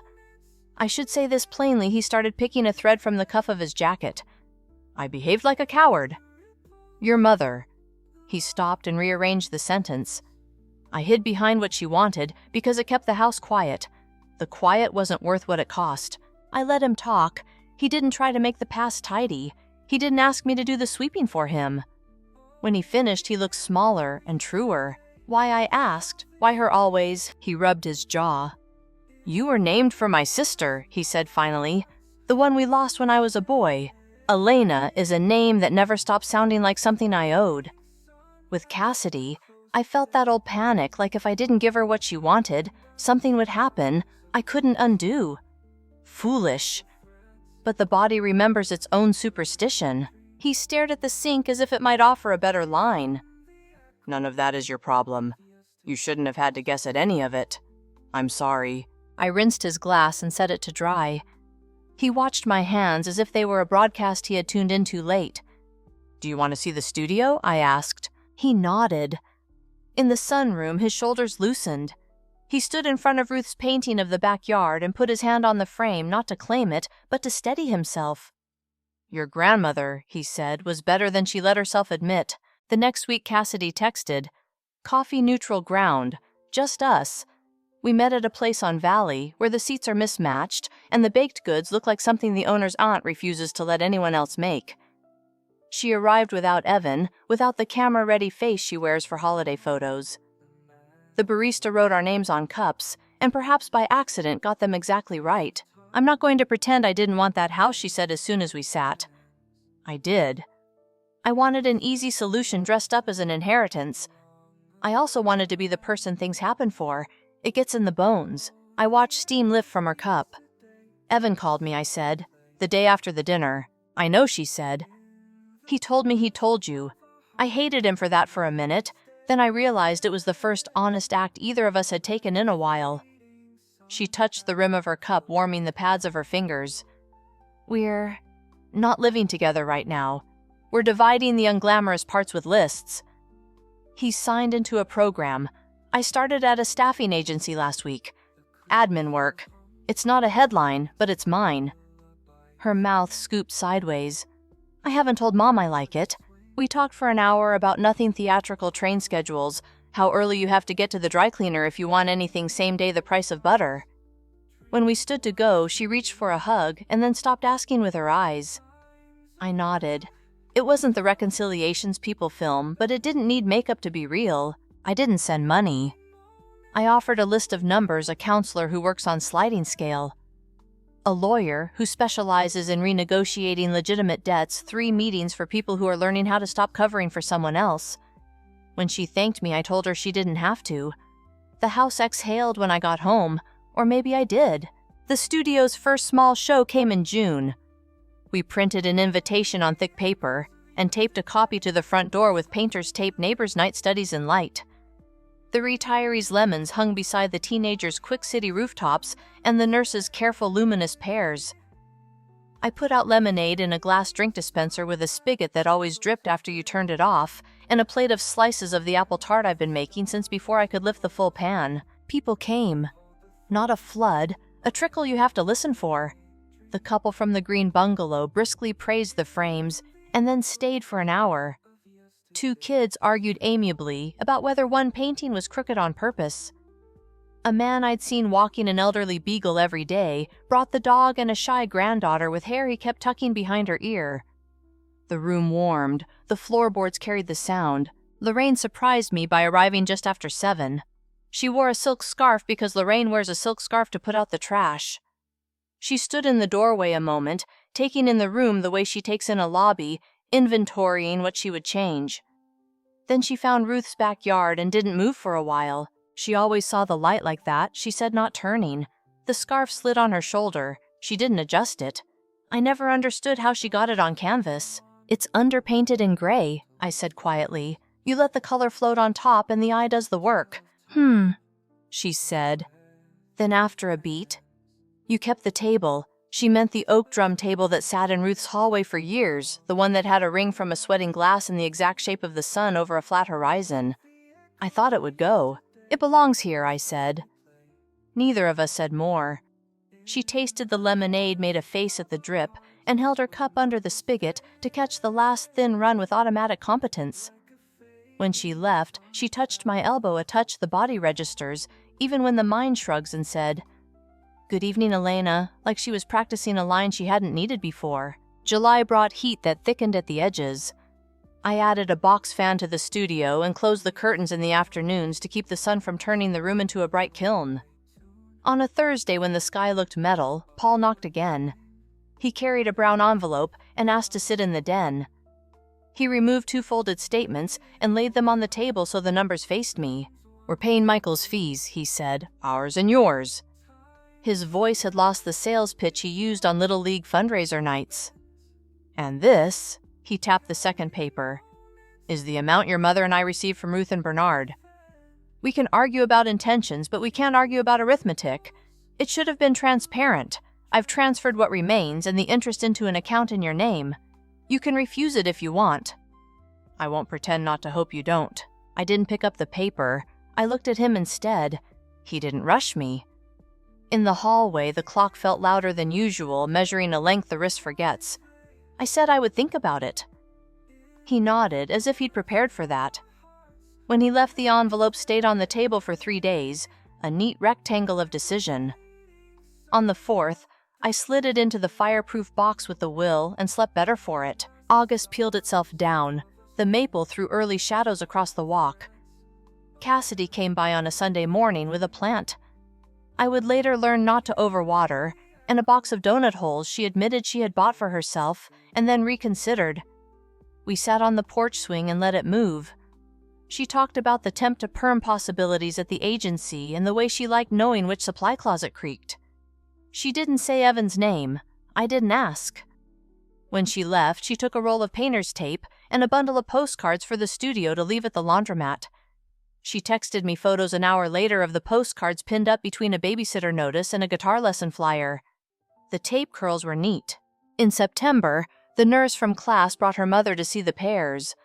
I should say this plainly. He started picking a thread from the cuff of his jacket. "I behaved like a coward." "Your mother." He stopped and rearranged the sentence. "I hid behind what she wanted because it kept the house quiet. The quiet wasn't worth what it cost. I let him talk. He didn't try to make the past tidy. He didn't ask me to do the sweeping for him." When he finished, he looked smaller and truer. Why I asked, why her always, he rubbed his jaw. "You were named for my sister," he said finally. "The one we lost when I was a boy. Elena is a name that never stopped sounding like something I owed." With Cassidy, I felt that old panic, like if I didn't give her what she wanted, something would happen I couldn't undo. Foolish. But the body remembers its own superstition. He stared at the sink as if it might offer a better line. "None of that is your problem. You shouldn't have had to guess at any of it. I'm sorry." I rinsed his glass and set it to dry. He watched my hands as if they were a broadcast he had tuned in too late. "Do you want to see the studio?" I asked. He nodded. In the sunroom, his shoulders loosened. He stood in front of Ruth's painting of the backyard and put his hand on the frame, not to claim it, but to steady himself. "Your grandmother," he said, "was better than she let herself admit." The next week, Cassidy texted, "Coffee-neutral ground, just us." We met at a place on Valley where the seats are mismatched and the baked goods look like something the owner's aunt refuses to let anyone else make. She arrived without Evan, without the camera-ready face she wears for holiday photos. The barista wrote our names on cups, and perhaps by accident got them exactly right. "I'm not going to pretend I didn't want that house," she said as soon as we sat. I did. I wanted an easy solution dressed up as an inheritance. I also wanted to be the person things happen for. It gets in the bones. I watched steam lift from her cup. "Evan called me," I said, "the day after the dinner." "I know," she said. "He told me he told you." I hated him for that for a minute. Then I realized it was the first honest act either of us had taken in a while. She touched the rim of her cup, warming the pads of her fingers. "We're not living together right now. We're dividing the unglamorous parts with lists." He's signed into a program. I started at a staffing agency last week. Admin work. It's not a headline, but it's mine. Her mouth scooped sideways. I haven't told Mom I like it. We talked for an hour about nothing theatrical train schedules, how early you have to get to the dry cleaner if you want anything same day the price of butter. When we stood to go, she reached for a hug and then stopped asking with her eyes. I nodded. It wasn't the reconciliations people film, but it didn't need makeup to be real. I didn't send money. I offered a list of numbers, a counselor who works on sliding scale, a lawyer who specializes in renegotiating legitimate debts, 3 meetings for people who are learning how to stop covering for someone else. When she thanked me, I told her she didn't have to. The house exhaled when I got home, or maybe I did. The studio's first small show came in June. We printed an invitation on thick paper and taped a copy to the front door with painter's tape Neighbors' Night Studies in Light. The retirees' lemons hung beside the teenagers' Quick City rooftops and the nurses' careful luminous pears. I put out lemonade in a glass drink dispenser with a spigot that always dripped after you turned it off, and a plate of slices of the apple tart I've been making since before I could lift the full pan. People came. Not a flood, a trickle you have to listen for. The couple from the green bungalow briskly praised the frames and then stayed for an hour. 2 kids argued amiably about whether one painting was crooked on purpose. A man I'd seen walking an elderly beagle every day brought the dog and a shy granddaughter with hair he kept tucking behind her ear. The room warmed, the floorboards carried the sound. Lorraine surprised me by arriving just after 7. She wore a silk scarf because Lorraine wears a silk scarf to put out the trash. She stood in the doorway a moment, taking in the room the way she takes in a lobby, inventorying what she would change. Then she found Ruth's backyard and didn't move for a while. She always saw the light like that, she said, not turning. The scarf slid on her shoulder. She didn't adjust it. I never understood how she got it on canvas. It's underpainted in gray, I said quietly. You let the color float on top and the eye does the work. She said. Then after a beat, you kept the table. She meant the oak drum table that sat in Ruth's hallway for years, the one that had a ring from a sweating glass in the exact shape of the sun over a flat horizon. I thought it would go. It belongs here, I said. Neither of us said more. She tasted the lemonade, made a face at the drip, and held her cup under the spigot to catch the last thin run with automatic competence. When she left, she touched my elbow a touch the body registers, even when the mind shrugs and said, "Good evening, Elena," like she was practicing a line she hadn't needed before. July brought heat that thickened at the edges. I added a box fan to the studio and closed the curtains in the afternoons to keep the sun from turning the room into a bright kiln. On a Thursday when the sky looked metal, Paul knocked again. He carried a brown envelope and asked to sit in the den. He removed 2 folded statements and laid them on the table so the numbers faced me. "We're paying Michael's fees," he said, "ours and yours." His voice had lost the sales pitch he used on Little League fundraiser nights. "And this," he tapped the second paper, "is the amount your mother and I received from Ruth and Bernard. We can argue about intentions, but we can't argue about arithmetic. It should have been transparent. I've transferred what remains and the interest into an account in your name. You can refuse it if you want." I won't pretend not to hope you don't. I didn't pick up the paper. I looked at him instead. He didn't rush me. In the hallway, the clock felt louder than usual, measuring a length the wrist forgets. I said I would think about it. He nodded, as if he'd prepared for that. When he left, the envelope stayed on the table for 3 days, a neat rectangle of decision. On the 4th, I slid it into the fireproof box with the will and slept better for it. August peeled itself down. The maple threw early shadows across the walk. Cassidy came by on a Sunday morning with a plant. I would later learn not to overwater, and a box of donut holes she admitted she had bought for herself and then reconsidered. We sat on the porch swing and let it move. She talked about the temp to perm possibilities at the agency and the way she liked knowing which supply closet creaked. She didn't say Evan's name. I didn't ask. When she left, she took a roll of painter's tape and a bundle of postcards for the studio to leave at the laundromat. She texted me photos an hour later of the postcards pinned up between a babysitter notice and a guitar lesson flyer. The tape curls were neat. In September, the nurse from class brought her mother to see the pears.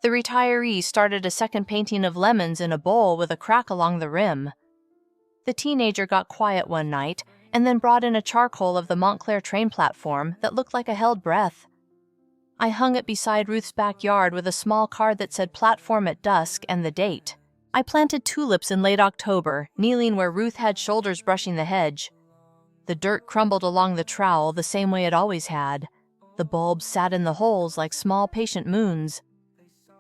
The retiree started a second painting of lemons in a bowl with a crack along the rim. The teenager got quiet one night and then brought in a charcoal of the Montclair train platform that looked like a held breath. I hung it beside Ruth's backyard with a small card that said platform at dusk and the date. I planted tulips in late October, kneeling where Ruth had shoulders brushing the hedge. The dirt crumbled along the trowel the same way it always had. The bulbs sat in the holes like small patient moons.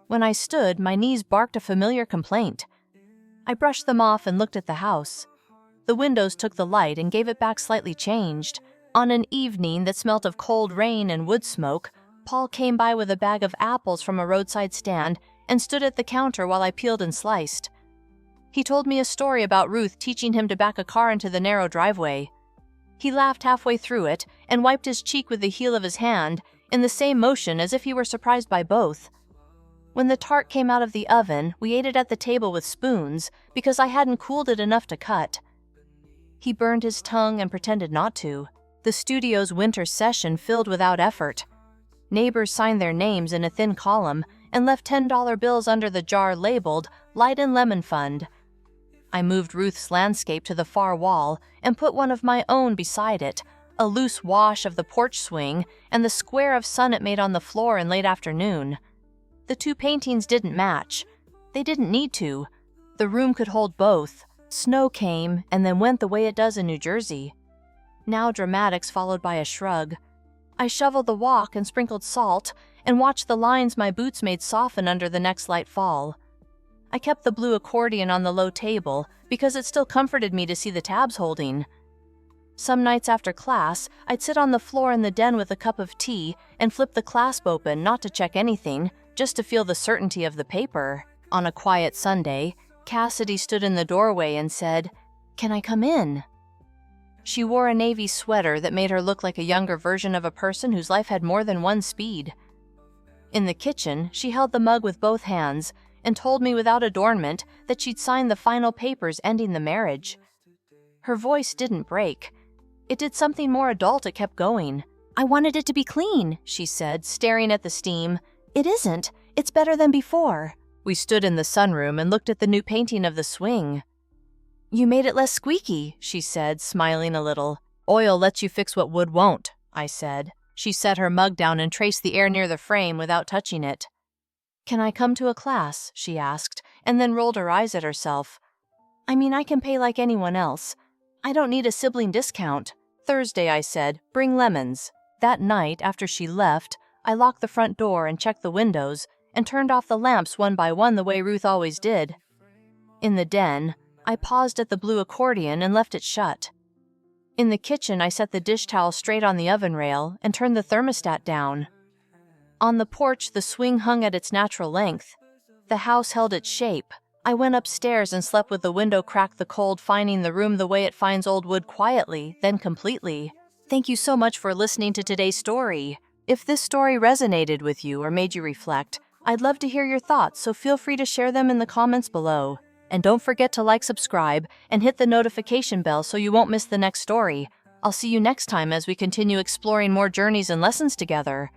When I stood, my knees barked a familiar complaint. I brushed them off and looked at the house. The windows took the light and gave it back slightly changed. On an evening that smelt of cold rain and wood smoke, Paul came by with a bag of apples from a roadside stand and stood at the counter while I peeled and sliced. He told me a story about Ruth teaching him to back a car into the narrow driveway. He laughed halfway through it and wiped his cheek with the heel of his hand in the same motion as if he were surprised by both. When the tart came out of the oven, we ate it at the table with spoons because I hadn't cooled it enough to cut. He burned his tongue and pretended not to. The studio's winter session filled without effort. Neighbors signed their names in a thin column and left $10 bills under the jar labeled Light and Lemon Fund. I moved Ruth's landscape to the far wall and put one of my own beside it, a loose wash of the porch swing and the square of sun it made on the floor in late afternoon. The two paintings didn't match. They didn't need to. The room could hold both. Snow came and then went the way it does in New Jersey. Now dramatics followed by a shrug. I shoveled the walk and sprinkled salt and watched the lines my boots made soften under the next light fall. I kept the blue accordion on the low table because it still comforted me to see the tabs holding. Some nights after class, I'd sit on the floor in the den with a cup of tea and flip the clasp open, not to check anything, just to feel the certainty of the paper. On a quiet Sunday, Cassidy stood in the doorway and said, "Can I come in?" She wore a navy sweater that made her look like a younger version of a person whose life had more than one speed. In the kitchen, she held the mug with both hands and told me without adornment that she'd signed the final papers ending the marriage. Her voice didn't break. It did something more adult. It kept going. "I wanted it to be clean," she said, staring at the steam. "It isn't. It's better than before." We stood in the sunroom and looked at the new painting of the swing. "You made it less squeaky," she said, smiling a little. "Oil lets you fix what wood won't," I said. She set her mug down and traced the air near the frame without touching it. "Can I come to a class?" she asked, and then rolled her eyes at herself. "I mean, I can pay like anyone else. I don't need a sibling discount." "Thursday," I said. "Bring lemons." That night, after she left, I locked the front door and checked the windows and turned off the lamps one by one the way Ruth always did. In the den, I paused at the blue accordion and left it shut. In the kitchen, I set the dish towel straight on the oven rail and turned the thermostat down. On the porch, the swing hung at its natural length. The house held its shape. I went upstairs and slept with the window cracked the cold, finding the room the way it finds old wood quietly, then completely. Thank you so much for listening to today's story. If this story resonated with you or made you reflect, I'd love to hear your thoughts, so feel free to share them in the comments below. And don't forget to like, subscribe, and hit the notification bell so you won't miss the next story. I'll see you next time as we continue exploring more journeys and lessons together.